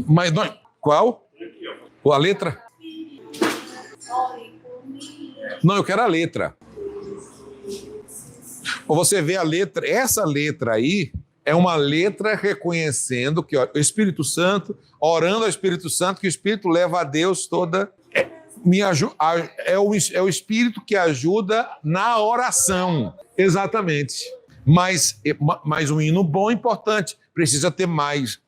Mas não, qual? Ou a letra? Não, eu quero a letra. Você vê a letra, essa letra aí é uma letra reconhecendo que ó, o Espírito Santo, orando ao Espírito Santo, que o Espírito leva a Deus toda. É o Espírito que ajuda na oração. Exatamente. Mas um hino bom, importante. Precisa ter mais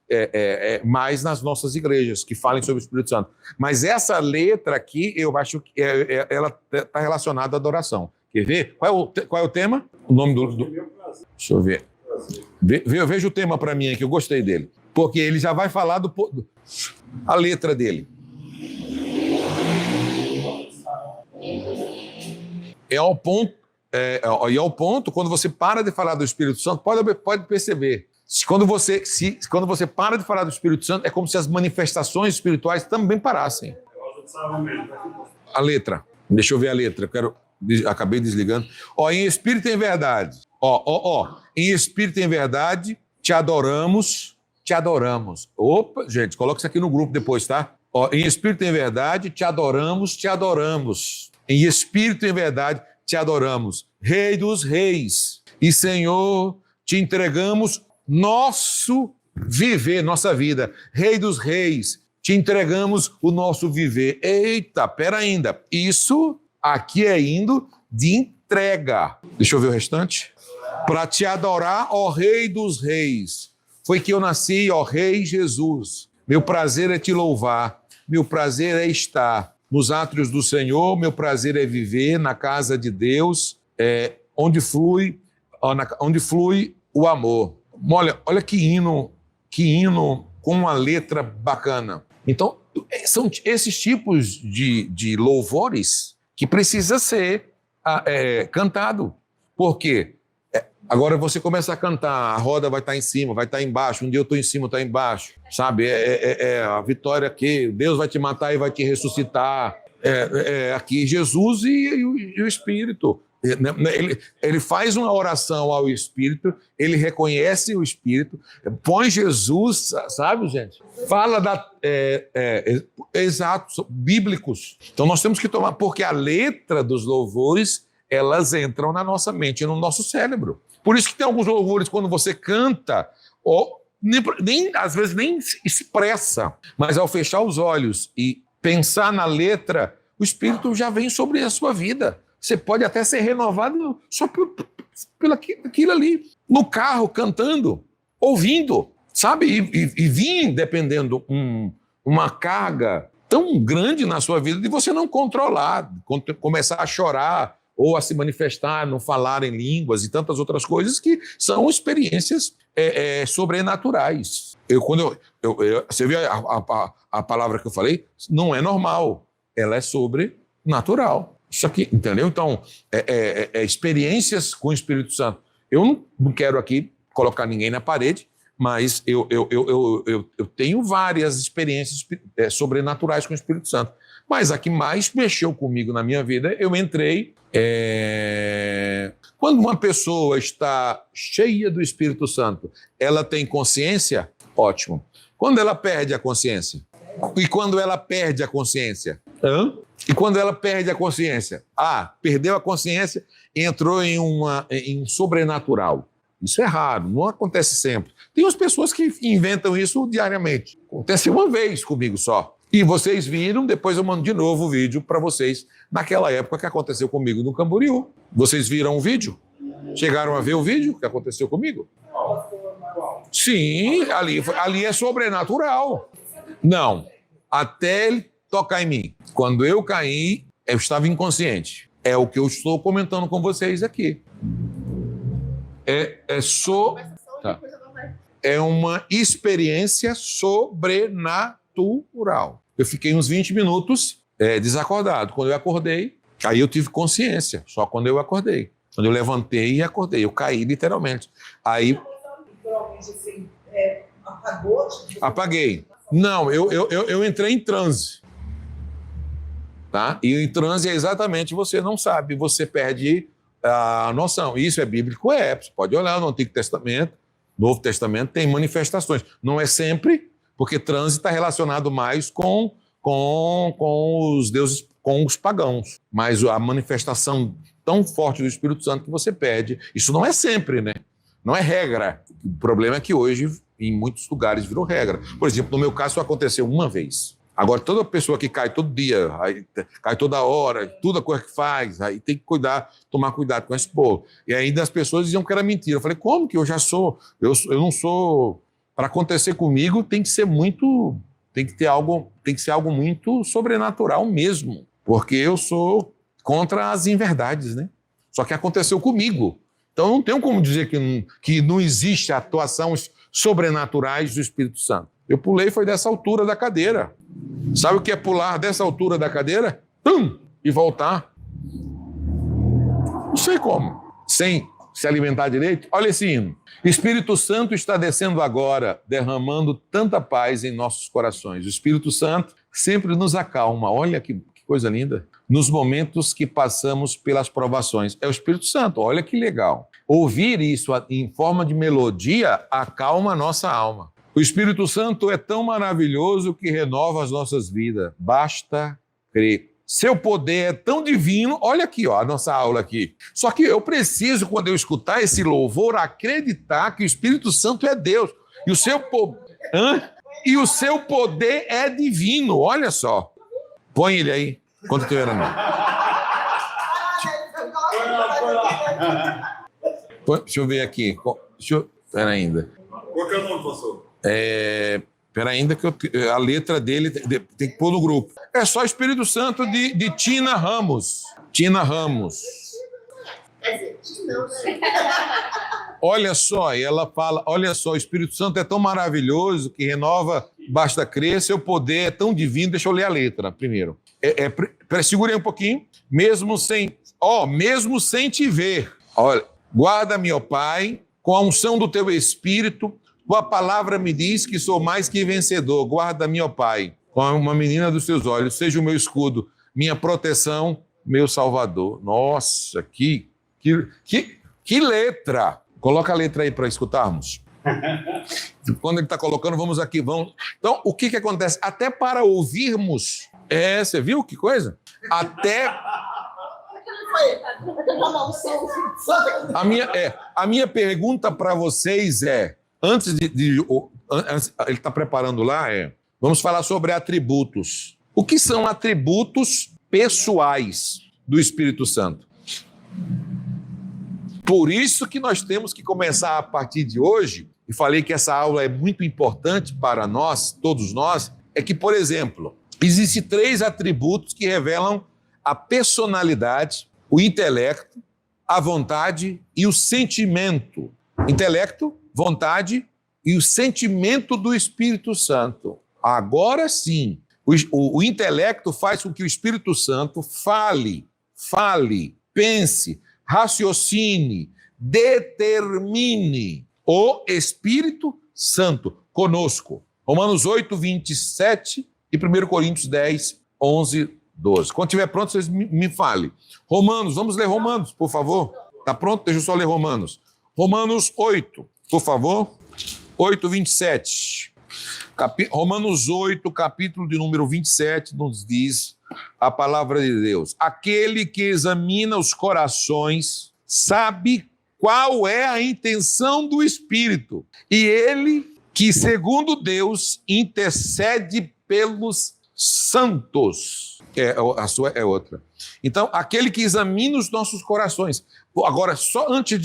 nas nossas igrejas que falem sobre o Espírito Santo. Mas essa letra aqui, eu acho que ela está relacionada à adoração. Quer ver? Qual é o tema? O nome do... Deixa eu ver. Veja o tema para mim aqui, eu gostei dele. Porque ele já vai falar a letra dele. É ao ponto, quando você para de falar do Espírito Santo, pode perceber. Quando você para de falar do Espírito Santo, é como se as manifestações espirituais também parassem. A letra. Deixa eu ver a letra. Acabei desligando. Em espírito e em verdade. Em espírito e em verdade, te adoramos. Opa, gente, coloca isso aqui no grupo depois, tá? Em espírito e em verdade, te adoramos. Em espírito e em verdade, te adoramos. Rei dos reis e Senhor, te entregamos nosso viver, nossa vida. Rei dos reis, te entregamos o nosso viver. Eita, pera ainda. Isso aqui é indo de entrega. Deixa eu ver o restante. Para te adorar, ó Rei dos reis. Foi que eu nasci, ó Rei Jesus. Meu prazer é te louvar. Meu prazer é estar nos átrios do Senhor. Meu prazer é viver na casa de Deus, onde flui o amor. Olha que hino com uma letra bacana. Então, são esses tipos de louvores que precisa ser cantado. Por quê? Agora você começa a cantar, a roda vai estar em cima, vai estar embaixo, um dia eu estou em cima, está embaixo, sabe? A vitória aqui, Deus vai te matar e vai te ressuscitar. Aqui Jesus e o Espírito. Ele faz uma oração ao Espírito, ele reconhece o Espírito, põe Jesus, sabe, gente? Fala exato, bíblicos. Então nós temos que tomar, porque a letra dos louvores, elas entram na nossa mente, no nosso cérebro. Por isso que tem alguns louvores, quando você canta, às vezes nem expressa, mas ao fechar os olhos e pensar na letra, o Espírito já vem sobre a sua vida. Você pode até ser renovado só pelo aquilo ali. No carro, cantando, ouvindo, sabe? E vir, dependendo, uma carga tão grande na sua vida de você não controlar, começar a chorar ou a se manifestar, não falar em línguas e tantas outras coisas que são experiências sobrenaturais. Você viu a palavra que eu falei? Não é normal, ela é sobrenatural. Isso aqui, entendeu? Então, experiências com o Espírito Santo. Eu não quero aqui colocar ninguém na parede, mas eu tenho várias experiências sobrenaturais com o Espírito Santo. Mas a que mais mexeu comigo na minha vida, eu entrei... Quando uma pessoa está cheia do Espírito Santo, ela tem consciência? Ótimo. Quando ela perde a consciência? E quando ela perde a consciência? E quando ela perde a consciência? Perdeu a consciência e entrou em um sobrenatural. Isso é raro, não acontece sempre. Tem umas pessoas que inventam isso diariamente. Acontece uma vez comigo só. E vocês viram, depois eu mando de novo o vídeo para vocês, naquela época que aconteceu comigo no Camboriú. Vocês viram o vídeo? Chegaram a ver o vídeo que aconteceu comigo? Sim, ali é sobrenatural. Não, até ele tocar em mim. Quando eu caí, eu estava inconsciente. É o que eu estou comentando com vocês aqui. É uma experiência sobrenatural. Eu fiquei uns 20 minutos desacordado. Quando eu acordei, aí eu tive consciência, só quando eu acordei. Quando eu levantei e acordei, eu caí literalmente. Aí... Apaguei. Não, eu entrei em transe. Tá? E em transe é exatamente, você não sabe, você perde a noção. Isso é bíblico? Você pode olhar no Antigo Testamento, Novo Testamento, tem manifestações. Não é sempre... porque transe está relacionado mais com os deuses, com os pagãos. Mas a manifestação tão forte do Espírito Santo que você pede, isso não é sempre, né? Não é regra. O problema é que hoje, em muitos lugares, virou regra. Por exemplo, no meu caso, aconteceu uma vez. Agora, toda pessoa que cai todo dia, aí, cai toda hora, toda coisa que faz, aí tem que tomar cuidado com esse povo. E ainda as pessoas diziam que era mentira. Eu falei, como que eu já sou? Eu não sou... Para acontecer comigo, tem que ser algo muito sobrenatural mesmo. Porque eu sou contra as inverdades, né? Só que aconteceu comigo. Então, não tenho como dizer que não existe atuações sobrenaturais do Espírito Santo. Eu pulei, foi dessa altura da cadeira. Sabe o que é pular dessa altura da cadeira? E voltar. Não sei como. Sem se alimentar direito. Olha esse hino. Espírito Santo está descendo agora, derramando tanta paz em nossos corações. O Espírito Santo sempre nos acalma. Olha que coisa linda. Nos momentos que passamos pelas provações. É o Espírito Santo, olha que legal. Ouvir isso em forma de melodia acalma a nossa alma. O Espírito Santo é tão maravilhoso que renova as nossas vidas. Basta crer. Seu poder é tão divino. Olha aqui, ó, a nossa aula aqui. Só que eu preciso, quando eu escutar esse louvor, acreditar que o Espírito Santo é Deus. E o seu poder é divino. Olha só. Põe ele aí. Quanto teu era, não? Deixa eu ver aqui. Espera ainda. Qual que é o nome, pastor? Espera ainda que a letra dele tem que pôr no grupo. É só Espírito Santo de Tina Ramos. Tina Ramos. Olha só, e ela fala, olha só, o Espírito Santo é tão maravilhoso que renova, basta crer, seu poder é tão divino. Deixa eu ler a letra primeiro. Segurei um pouquinho. Mesmo sem te ver. Olha, guarda-me, ó Pai, com a unção do teu Espírito. Tua palavra me diz que sou mais que vencedor. Guarda-me, ó Pai, com uma menina dos teus olhos. Seja o meu escudo, minha proteção, meu salvador. Nossa, que letra. Coloca a letra aí para escutarmos. Quando ele está colocando, vamos. Então, o que acontece? Até para ouvirmos... você viu que coisa? A minha pergunta para vocês antes ele está preparando lá, vamos falar sobre atributos. O que são atributos pessoais do Espírito Santo? Por isso que nós temos que começar a partir de hoje, e falei que essa aula é muito importante para nós, todos nós, é que, por exemplo, existem 3 atributos que revelam a personalidade, o intelecto, a vontade e o sentimento. Intelecto, vontade e o sentimento do Espírito Santo. Agora sim, o intelecto faz com que o Espírito Santo fale, pense, raciocine, determine. O Espírito Santo conosco. Romanos 8, 27 e 1 Coríntios 10, 11, 12. Quando estiver pronto, vocês me falem. Romanos, vamos ler Romanos, por favor. Está pronto? Deixa eu só ler Romanos. Romanos 8, por favor. 8, 27. Romanos 8, capítulo de número 27, nos diz a palavra de Deus. Aquele que examina os corações sabe qual é a intenção do Espírito. E ele que, segundo Deus, intercede pelos santos. A sua é outra. Então, aquele que examina os nossos corações. Agora, só antes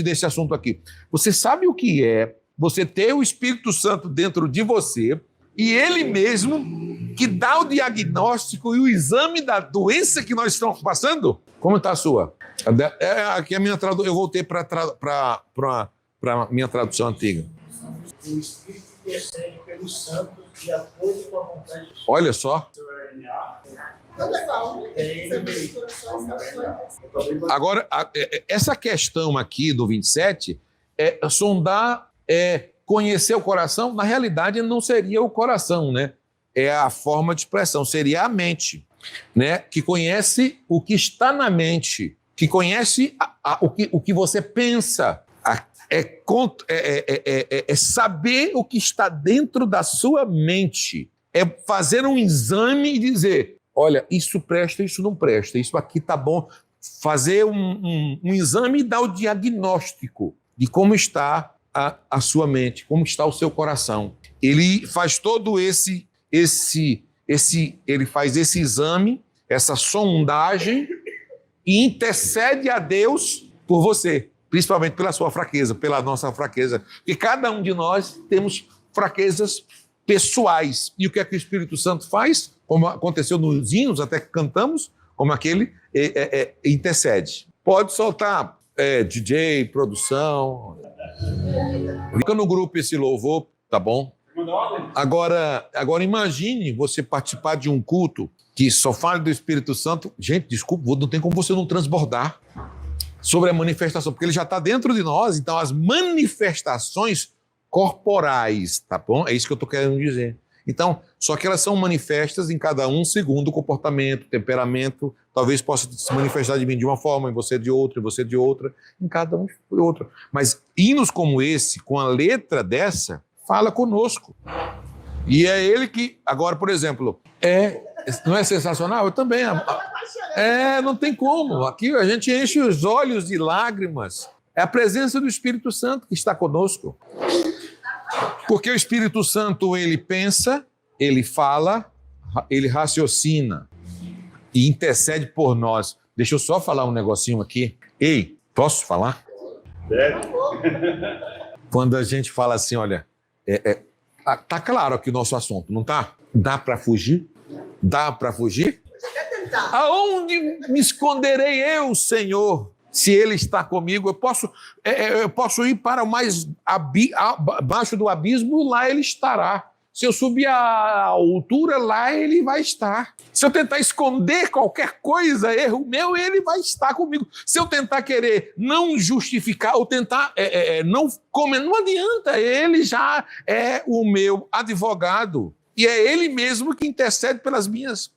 desse assunto aqui, você sabe o que é você ter o Espírito Santo dentro de você e ele mesmo que dá o diagnóstico e o exame da doença que nós estamos passando? Como está a sua? Aqui a minha tradução, eu voltei para a minha tradução antiga. O Espírito intercede pelos santos de acordo com a vontade de Deus. Olha só. Agora, essa questão aqui do 27 sondar, conhecer o coração. Na realidade, não seria o coração, né? É a forma de expressão, seria a mente, né? Que conhece o que está na mente, que conhece o que você pensa. é saber o que está dentro da sua mente. É fazer um exame e dizer, olha, isso presta, isso não presta, isso aqui tá bom. Fazer um exame e dar o diagnóstico de como está a sua mente, como está o seu coração. Ele faz todo ele faz esse exame, essa sondagem e intercede a Deus por você, principalmente pela sua fraqueza, pela nossa fraqueza. Porque cada um de nós temos fraquezas pessoais. E o que é que o Espírito Santo faz? Como aconteceu nos hinos, até que cantamos, como aquele, intercede. Pode soltar DJ, produção. Fica no grupo esse louvor, tá bom? Agora imagine você participar de um culto que só fala do Espírito Santo. Gente, desculpa, não tem como você não transbordar sobre a manifestação, porque ele já está dentro de nós, então as manifestações corporais, tá bom? É isso que eu estou querendo dizer. Então, só que elas são manifestas em cada um segundo o comportamento, temperamento, talvez possa se manifestar de mim de uma forma, em você de outra, em você de outra, em cada um de outra. Mas hinos como esse, com a letra dessa, fala conosco. E é ele que, agora, por exemplo, não é sensacional? Eu também. Não tem como. Aqui a gente enche os olhos de lágrimas. É a presença do Espírito Santo que está conosco. Porque o Espírito Santo, ele pensa, ele fala, ele raciocina e intercede por nós. Deixa eu só falar um negocinho aqui. Ei, posso falar? Quando a gente fala assim, olha, tá claro aqui o nosso assunto, não tá? Dá para fugir? Dá para fugir? Aonde me esconderei eu, Senhor? Se Ele está comigo, eu posso ir para o mais abaixo do abismo, lá Ele estará. Se eu subir à altura, lá Ele vai estar. Se eu tentar esconder qualquer coisa, erro meu, Ele vai estar comigo. Se eu tentar querer não justificar ou tentar não adianta, Ele já é o meu advogado. E é Ele mesmo que intercede pelas minhas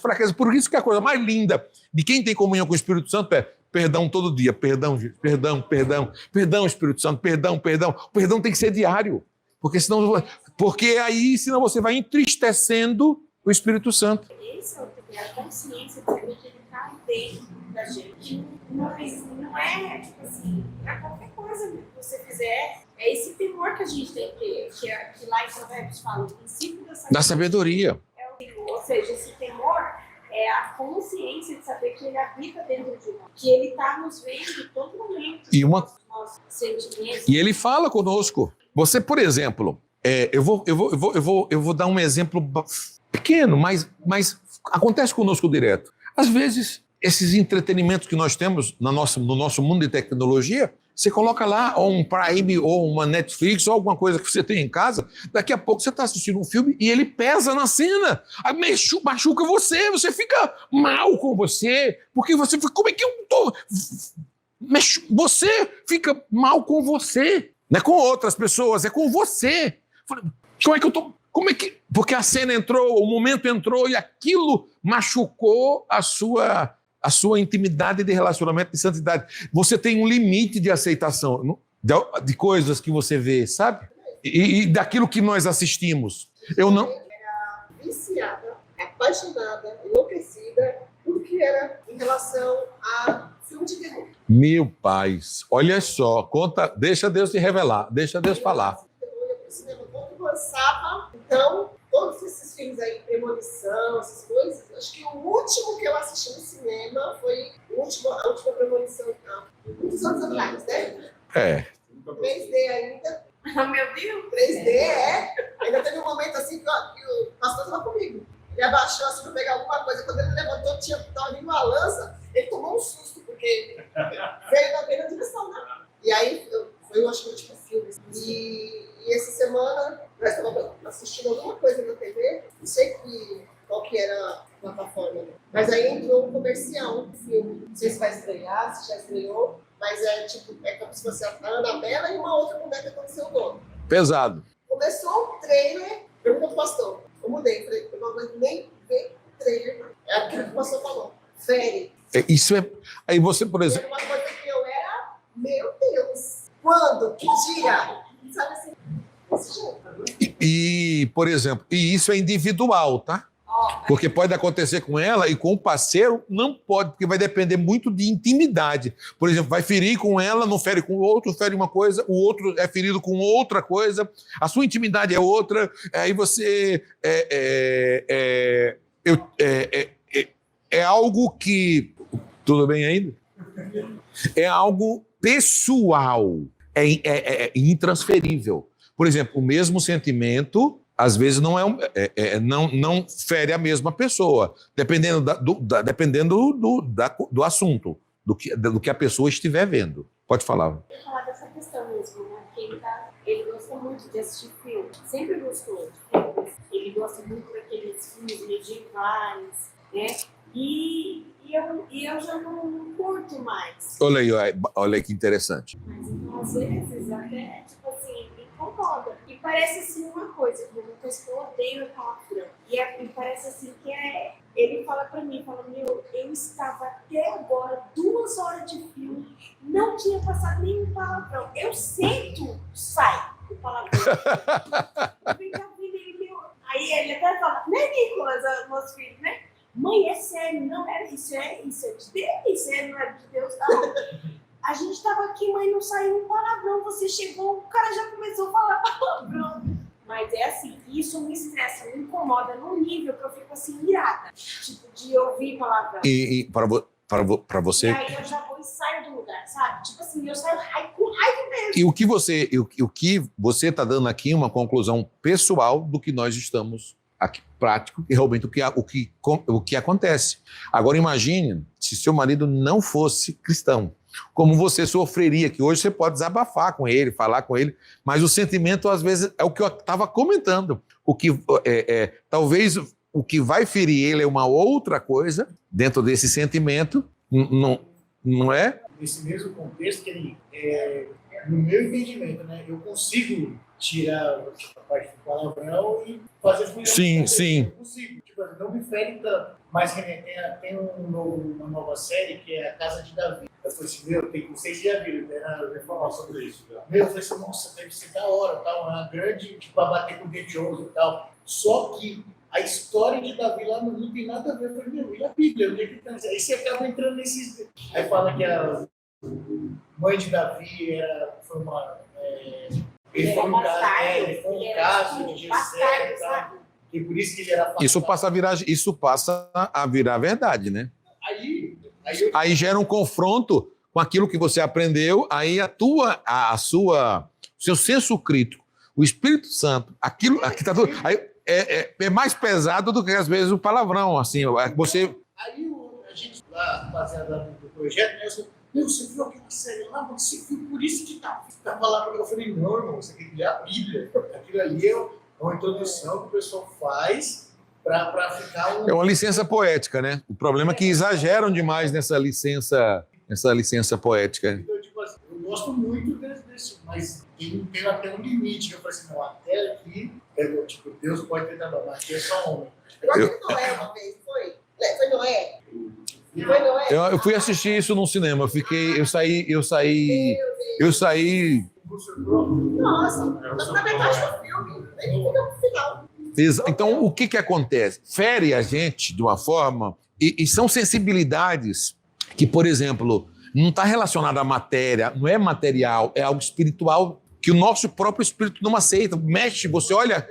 fraquezas. Por isso que a coisa mais linda de quem tem comunhão com o Espírito Santo é perdão todo dia, perdão, Espírito Santo, perdão. O perdão tem que ser diário, porque aí senão você vai entristecendo o Espírito Santo. Esse é a consciência de saber que ele está dentro da gente. Não é, tipo assim, para qualquer coisa que você fizer, é esse temor que a gente tem que lá em Provérbios fala, o princípio da sabedoria. Ou seja, esse temor é a consciência de saber que ele habita dentro de nós, que ele está nos vendo em todo momento. Nossos sentimentos. E ele fala conosco. Você, por exemplo, eu vou dar um exemplo pequeno, mas acontece conosco direto. Às vezes, esses entretenimentos que nós temos no nosso mundo de tecnologia, você coloca lá ou um Prime ou uma Netflix ou alguma coisa que você tem em casa, daqui a pouco você está assistindo um filme e ele pesa na cena, aí machuca você fica mal com você, porque você fica, como é que eu tô? Você fica mal com você, não é com outras pessoas, é com você. Como é que eu tô? Porque a cena entrou, o momento entrou e aquilo machucou a sua intimidade de relacionamento, de santidade. Você tem um limite de aceitação de coisas que você vê, sabe? E daquilo que nós assistimos. Eu não... Era viciada, apaixonada, enlouquecida, tudo que era em relação a filme de terror. Meu pai, olha só, deixa Deus te revelar, deixa Deus falar. Eu ia pro cinema quando lançava, então... Todos esses filmes aí, Premonição, essas coisas, acho que o último que eu assisti no cinema foi a última Premonição, muitos anos atrás, né? 3D ainda. Meu Deus! 3D, ainda teve um momento assim que o pastor estava comigo. Ele abaixou assim para pegar alguma coisa, quando ele levantou, estava vindo uma lança, ele tomou um susto, porque veio na mesma direção, né? E aí, foi, eu acho que o último filme. E essa semana, nós estávamos assistindo alguma coisa na TV, não sei qual que era a plataforma, né? Mas aí entrou um comercial, um filme. Não sei se vai estrear, se já estreou, mas é como se fosse a Annabella e uma outra mulher que aconteceu o nome. Pesado. Começou o trailer, pergunta pro pastor. Eu mudei, falei, eu não aguento nem ver o trailer. É aquilo que o pastor falou. Fere. Isso é... Aí você, por exemplo... Era uma coisa que eu era, meu Deus. Quando? Que por exemplo, e isso é individual, tá? Porque pode acontecer com ela e com o parceiro não pode, porque vai depender muito de intimidade. Por exemplo, vai ferir com ela, não fere com o outro, fere uma coisa, o outro é ferido com outra coisa, a sua intimidade é outra, aí você é algo que... Tudo bem ainda? É algo pessoal, é intransferível. Por exemplo, o mesmo sentimento, às vezes, não fere a mesma pessoa, dependendo do assunto, do que a pessoa estiver vendo. Pode falar. Eu ia falar dessa questão mesmo, né? Porque ele gosta muito de assistir filme, sempre gostou de filmes. Ele gosta muito daqueles filmes medievais, né? E eu já não curto mais. Olha aí que interessante. Mas então, às vezes, até, tipo assim, me incomoda. E parece assim uma coisa, que uma coisa que eu odeio é palavrão. E parece assim que ele fala pra mim, meu, eu estava até agora 2 horas de filme, não tinha passado nenhum palavrão. Eu sento, sai o palavrão. Aí ele até fala, né, Nicolas, meus filhos, né? Mãe, é sério, não era isso, isso é de Deus, isso não é de Deus, não. A gente estava aqui, mãe, não saiu um palavrão, você chegou, o cara já começou a falar palavrão. Mas é assim, isso me estressa, me incomoda num nível que eu fico assim, irada, tipo, de ouvir palavrão. E para você... E aí eu já vou e saio do lugar, sabe? Tipo assim, eu saio com raiva mesmo. E o que você está dando aqui é uma conclusão pessoal do que nós estamos aqui, prático, e realmente o que acontece. Agora imagine se seu marido não fosse cristão, como você sofreria, que hoje você pode desabafar com ele, falar com ele, mas o sentimento às vezes é o que eu estava comentando, talvez o que vai ferir ele é uma outra coisa dentro desse sentimento, não é? Nesse mesmo contexto, que ele, no meu entendimento, né, eu consigo tirar a parte do palavrão e fazer as coisas. Sim. Eu consigo. Tipo, não me fere tanto. Mas tem uma nova série que é A Casa de Davi. Eu falei assim, vocês já viram, né? Eu ia falar sobre isso. Eu falei assim, nossa, deve ser da hora, tal, uma grande, tipo, pra bater com The Chosen e tal. Só que a história de Davi lá não tem nada a ver. Eu falei, meu, e a Bíblia? Onde é que tá? Aí você acaba entrando nesses... Aí fala que a mãe de Davi foi uma... Ele foi um caso de Jessé, tá? E por isso que ele era afastado. Isso passa a virar verdade, né? Aí gera um confronto com aquilo que você aprendeu, aí seu senso crítico, o Espírito Santo, aqui tá tudo, aí é mais pesado do que às vezes o palavrão, assim, você... Aí a gente lá, rapaziada do projeto, né, você viu aquela série lá, você viu por isso que tá falando. Eu falei, não, irmão, você tem que ler a Bíblia. Aquilo ali é uma introdução que o pessoal faz para ficar É uma licença poética, né? O problema é que exageram demais nessa licença poética. Então, tipo assim, eu gosto muito desse, mas tem até um limite. Eu falei assim, não, até aqui, tipo, Deus pode ter dado uma aqui é só homem. Igual que Noé uma vez, foi? Foi Noé? Eu fui assistir isso num cinema, eu saí... Nossa, na metade do filme, nem fica no final. Então, o que acontece? Fere a gente de uma forma, e são sensibilidades que, por exemplo, não está relacionada à matéria, não é material, é algo espiritual que o nosso próprio espírito não aceita, mexe, você olha...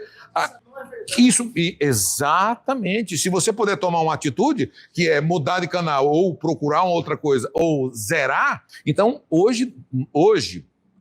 Isso, exatamente. Se você puder tomar uma atitude, que é mudar de canal ou procurar uma outra coisa, ou zerar, então hoje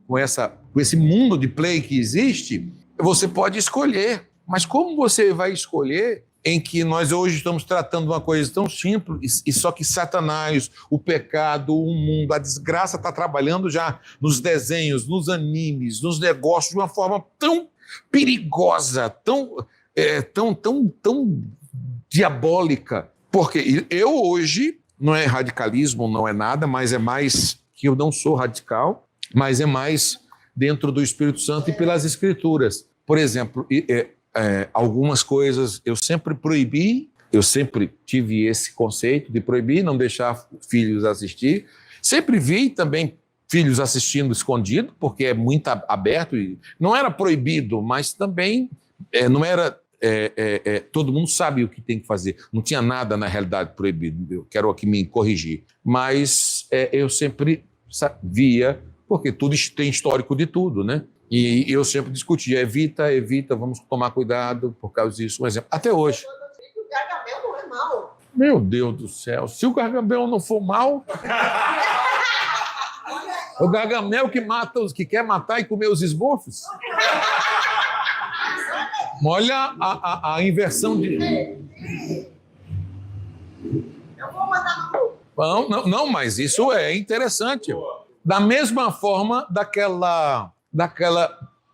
com esse mundo de play que existe, você pode escolher. Mas como você vai escolher em que nós hoje estamos tratando de uma coisa tão simples, e só que Satanás, o pecado, o mundo, a desgraça está trabalhando já nos desenhos, nos animes, nos negócios de uma forma tão perigosa, tão diabólica. Porque eu hoje, não é radicalismo, não é nada, mas é mais que eu não sou radical, mas é mais dentro do Espírito Santo e pelas Escrituras. Por exemplo, algumas coisas eu sempre proibi, eu sempre tive esse conceito de proibir, não deixar filhos assistir. Sempre vi também filhos assistindo escondido, porque é muito aberto. E não era proibido, mas também não era... todo mundo sabe o que tem que fazer. Não tinha nada, na realidade, proibido. Eu quero aqui me corrigir. Mas eu sempre via, porque tudo tem histórico de tudo, né? E eu sempre discutia, evita, vamos tomar cuidado por causa disso. Um exemplo, até hoje. O Gargamel não é mau. Meu Deus do céu, se o Gargamel não for mal... O Gargamel que mata os que quer matar e comer os esbofos? Olha a inversão de... Eu vou mandar no grupo. Não, mas isso é interessante. Da mesma forma daquela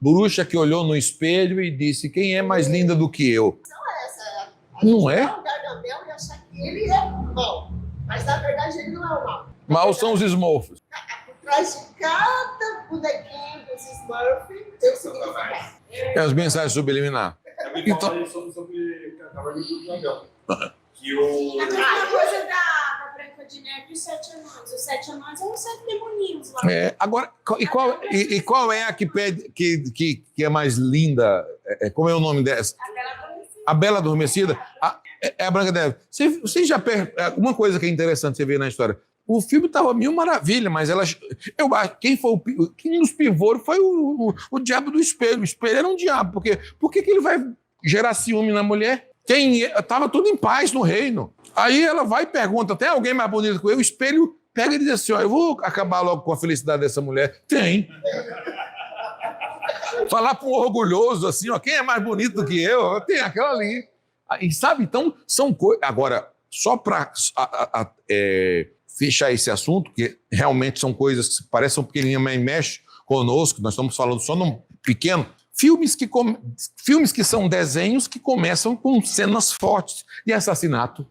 bruxa que olhou no espelho e disse, quem é mais linda do que eu? Essa, Não é? O Gargamel e achar que ele é mau. Mas na verdade ele não é o mau. Mal são os esmorfos. Por trás de cada bonequinho desses Smurf tem um significado. É as mensagens subliminares. Então... sobre Cavaleiro do Dragão. Que o... A mesma coisa da Branca de Neve e os Sete Anões. Os Sete Anões são os sete demoninhos lá. Agora, qual é a que pede que é mais linda? Como é o nome dessa? A Bela Adormecida. É a Branca de Neve. Você já uma coisa que é interessante você ver na história. O filme estava mil maravilha, mas eu acho quem nos pivou foi o diabo do espelho. O espelho era um diabo. Por que ele vai gerar ciúme na mulher? Estava tudo em paz no reino. Aí ela vai e pergunta, tem alguém mais bonito que eu? O espelho pega e diz assim, eu vou acabar logo com a felicidade dessa mulher. Tem. Falar para um orgulhoso assim, quem é mais bonito do que eu? Tem aquela ali. E sabe, então, são coisas... Agora, só para fechar esse assunto, que realmente são coisas que parecem pequenininhas, mas mexem conosco, nós estamos falando só num pequeno... Filmes que são desenhos que começam com cenas fortes de assassinato.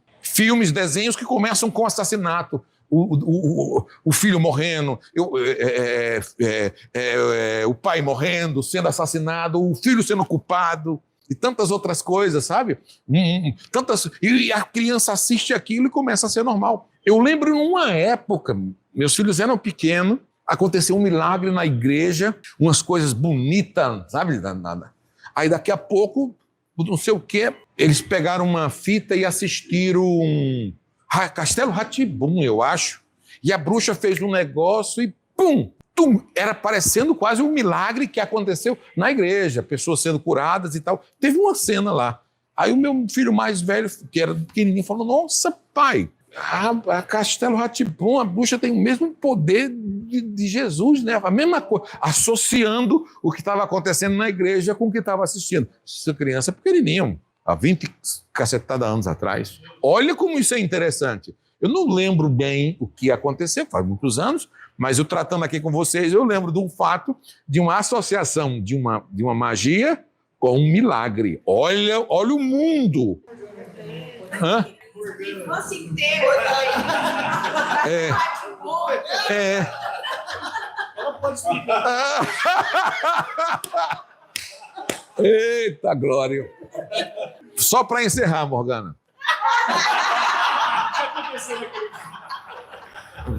Desenhos que começam com assassinato. O filho morrendo, o pai morrendo, sendo assassinado, o filho sendo culpado e tantas outras coisas, sabe? E a criança assiste aquilo e começa a ser normal. Eu lembro numa época, meus filhos eram pequenos, aconteceu um milagre na igreja, umas coisas bonitas, sabe? Aí daqui a pouco, não sei o quê, eles pegaram uma fita e assistiram Castelo Rá-Tim-Bum, eu acho. E a bruxa fez um negócio e pum! Tum, era parecendo quase um milagre que aconteceu na igreja, pessoas sendo curadas e tal. Teve uma cena lá. Aí o meu filho mais velho, que era pequenininho, falou, nossa, pai, a Castelo Rá-Tim-Bum, a bruxa tem o mesmo poder de Jesus, né? A mesma coisa, associando o que estava acontecendo na igreja com o que estava assistindo. Essa criança é pequenininho, há 20 cacetada anos atrás. Olha como isso é interessante. Eu não lembro bem o que aconteceu, faz muitos anos, mas eu tratando aqui com vocês, eu lembro de um fato de uma associação de uma magia com um milagre. Olha o mundo! Hã? Se fosse inteiro, Ela pode explicar. Eita, glória! Só para encerrar, Morgana.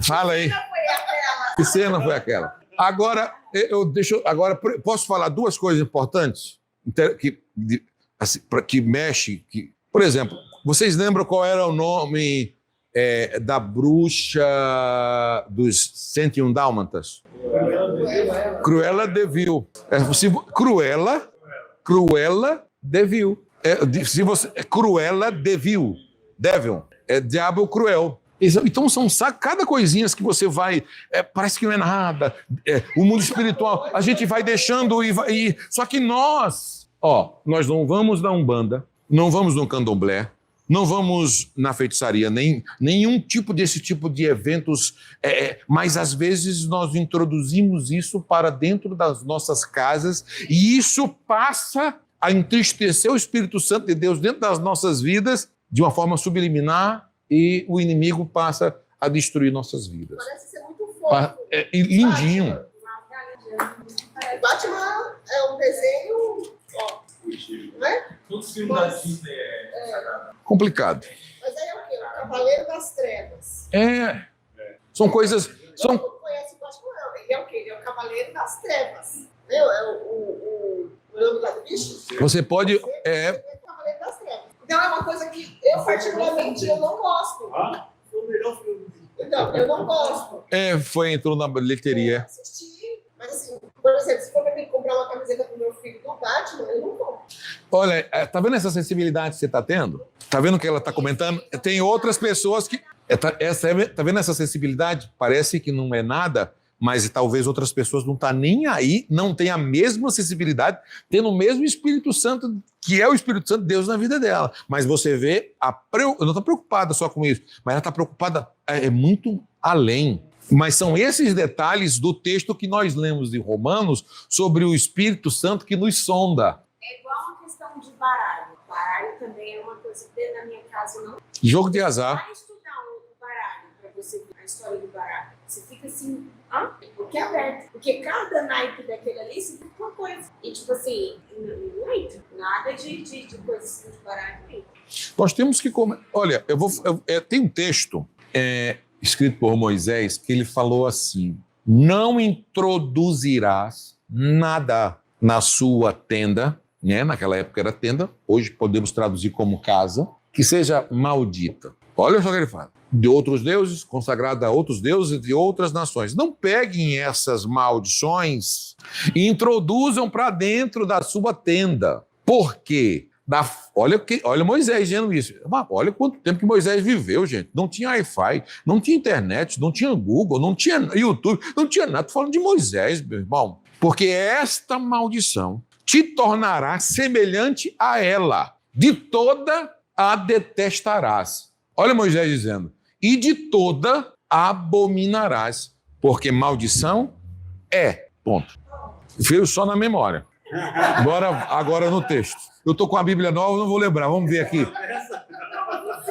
Fala aí. Que cena foi aquela? Agora, posso falar duas coisas importantes que mexe. Por exemplo, vocês lembram qual era o nome da bruxa dos 101 Dálmatas? Cruella de Vil. Cruella de Vil. Cruella de Vil. Devil. É diabo cruel. Então são cada coisinhas que você vai... parece que não é nada. O mundo espiritual, a gente vai deixando só que nós não vamos na Umbanda, não vamos no Candomblé, não vamos na feitiçaria, nenhum desse tipo de eventos, mas às vezes nós introduzimos isso para dentro das nossas casas e isso passa a entristecer o Espírito Santo de Deus dentro das nossas vidas de uma forma subliminar e o inimigo passa a destruir nossas vidas. Parece ser muito fofo. Lindinho. Batman é um desenho, né? Todos os filmes da Disney é sagrado. Complicado. Mas aí é o quê? O Cavaleiro das Trevas. São coisas... Todo mundo conhece o Batman. Ele é o quê? Ele é o Cavaleiro das Trevas. Não no lugar do bicho. Você pode. Você é Cavaleiro das Trevas. Então é uma coisa que eu, particularmente, eu não gosto. Ah, foi o melhor filme. Então, eu não gosto. Entrou na Eu bilheteria. assisti, mas assim, por exemplo, se for pra mim comprar uma camiseta pro meu filho do Batman, eu não compro. Olha, tá vendo essa sensibilidade que você tá tendo? Tá vendo o que ela tá comentando? Tem outras pessoas que. Tá vendo essa sensibilidade? Parece que não é nada, mas talvez outras pessoas não tá nem aí, não tem a mesma sensibilidade, tendo o mesmo Espírito Santo, que é o Espírito Santo de Deus na vida dela. Mas você vê, eu não estou preocupada só com isso, mas ela está preocupada muito além. Mas são esses detalhes do texto que nós lemos de Romanos sobre o Espírito Santo que nos sonda. É igual uma questão de baralho. Baralho também é uma coisa que dentro da minha casa não. Jogo de azar. Vai estudar o baralho para você ver a história do baralho. Você fica assim, porque é aberto. Porque cada naipe daquele ali significa uma coisa. E tipo assim, não entra. Nada de coisa assim de baralho não entra. Nós temos que... Olha, tem um texto escrito por Moisés que ele falou assim: não introduzirás nada na sua tenda, né? Naquela época era tenda, hoje podemos traduzir como casa, que seja maldita. Olha só o que ele fala. De outros deuses, consagrada a outros deuses de outras nações. Não peguem essas maldições e introduzam para dentro da sua tenda. Por quê? Olha Moisés dizendo isso. Olha quanto tempo que Moisés viveu, gente. Não tinha Wi-Fi, não tinha internet, não tinha Google, não tinha YouTube, não tinha nada. Estou falando de Moisés, meu irmão. Porque esta maldição te tornará semelhante a ela. De toda a detestarás. Olha Moisés dizendo: e de toda abominarás, porque maldição é. Ponto. Veio só na memória. Agora no texto. Eu estou com a Bíblia nova, não vou lembrar. Vamos ver aqui.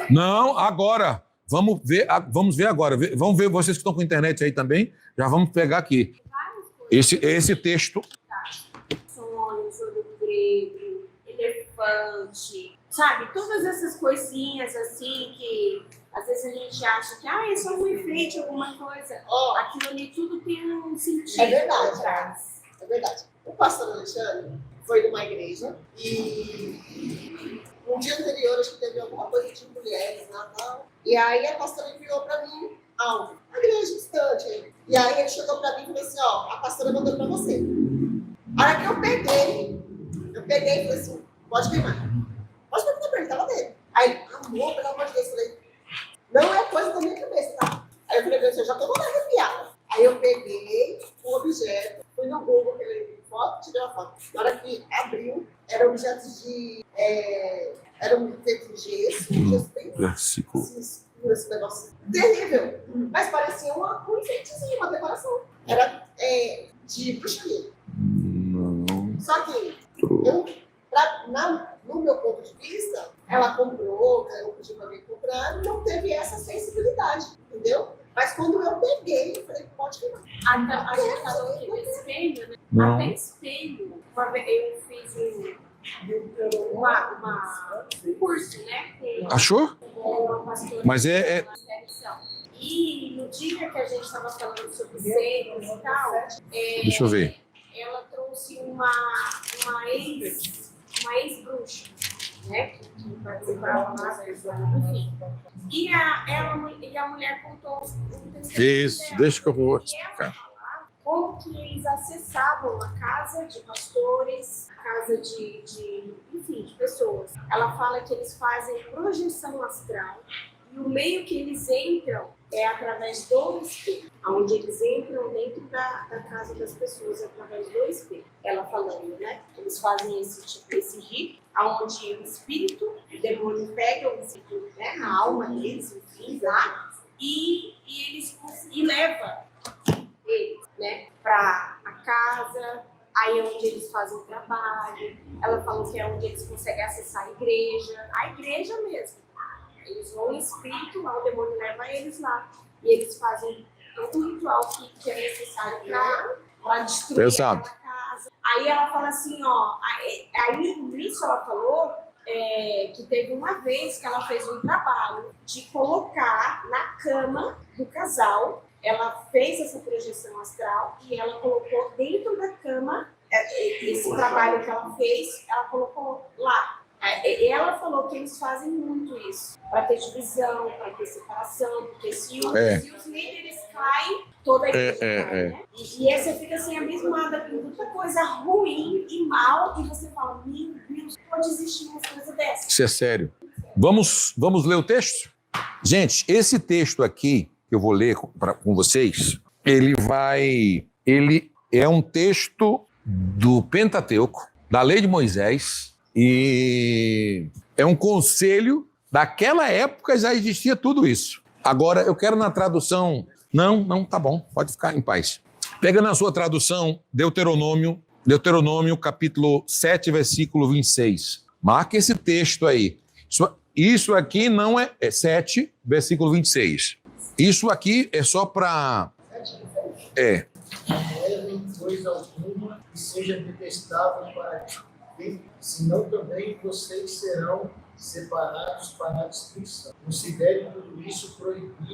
Não, agora. Vamos ver agora. Vamos ver vocês que estão com internet aí também. Já vamos pegar aqui. Esse texto. Sonhos, olho grego, elefante, sabe? Todas essas coisinhas assim que às vezes a gente acha que é só um enfeite, alguma coisa. Aquilo ali tudo tem um sentido. É verdade. É verdade. O pastor Alexandre foi numa igreja e um dia anterior acho que teve alguma coisa de mulheres, Natal. E aí a pastora enviou para mim algo. A igreja distante. E aí ele chegou para mim e falou assim: a pastora mandou para você. A hora que eu peguei e falei assim: pode queimar. Pode perguntar para ele, estava dele. Aí ele: amor, pelo amor de Deus. Eu falei: não é coisa da minha cabeça, tá? Aí eu falei: eu já estou toda arrepiada. Aí eu peguei o objeto, fui no Google, aquele foto, tirei uma foto. Na hora que abriu, era objeto de... era um feito de gesso bem Versículo. escuro, esse negócio terrível. Mas parecia um enfeitezinho, uma decoração. Era de bruxaria. Não. Só que, no meu ponto de vista, ela comprou, eu pedi para mim comprar, não teve essa sensibilidade, entendeu? Mas quando eu peguei, eu falei: pode queimar. A gente falou aqui do espelho, né? Não. Até espelho. Uma vez eu fiz um curso, né? Achou? Com uma pastora. Mas E no dia que a gente estava falando sobre seres e tal, deixa eu ver. ela trouxe uma ex-bruxa, né? Que participava lá, enfim. E a mulher contou um testemunho Isso, dela. deixa que eu vou E ela explicar. falava como que eles acessavam a casa de pastores, a casa de pessoas. Ela fala que eles fazem projeção astral e o meio que eles entram é através do espelho, onde eles entram dentro da casa das pessoas através do espelho. Ela falando, né? Eles fazem esse rito, onde o espírito, o demônio pega o espírito, né, a alma deles, enfim, lá, e leva eles, né, para a casa, aí é onde eles fazem o trabalho. Ela falou que é onde eles conseguem acessar a igreja mesmo. Eles vão em espírito lá, o demônio leva eles lá. E eles fazem todo o ritual que é necessário para destruir Pesado. aquela casa. Aí ela fala assim, aí nisso ela falou que teve uma vez que ela fez um trabalho de colocar na cama do casal. Ela fez essa projeção astral e ela colocou dentro da cama esse trabalho que ela fez, ela colocou lá. Ela falou que eles fazem muito isso, para ter divisão, para ter separação, porque se os líderes caem, toda a igreja cai, né? E aí você fica assim, abismada com muita coisa ruim e mal, e você fala, meu Deus, pode existir uma coisa dessa. Isso é sério. Vamos ler o texto? Gente, esse texto aqui, que eu vou ler com vocês, ele é um texto do Pentateuco, da Lei de Moisés, e é um conselho, daquela época já existia tudo isso. Agora, eu quero na tradução... Não, tá bom, pode ficar em paz. Pega na sua tradução, Deuteronômio capítulo 7, versículo 26. Marque esse texto aí. Isso aqui não é 7, versículo 26. Isso aqui é só para... Não levem coisa alguma que seja detestável para ti, senão também vocês serão separados para a destruição. Considere tudo isso proibido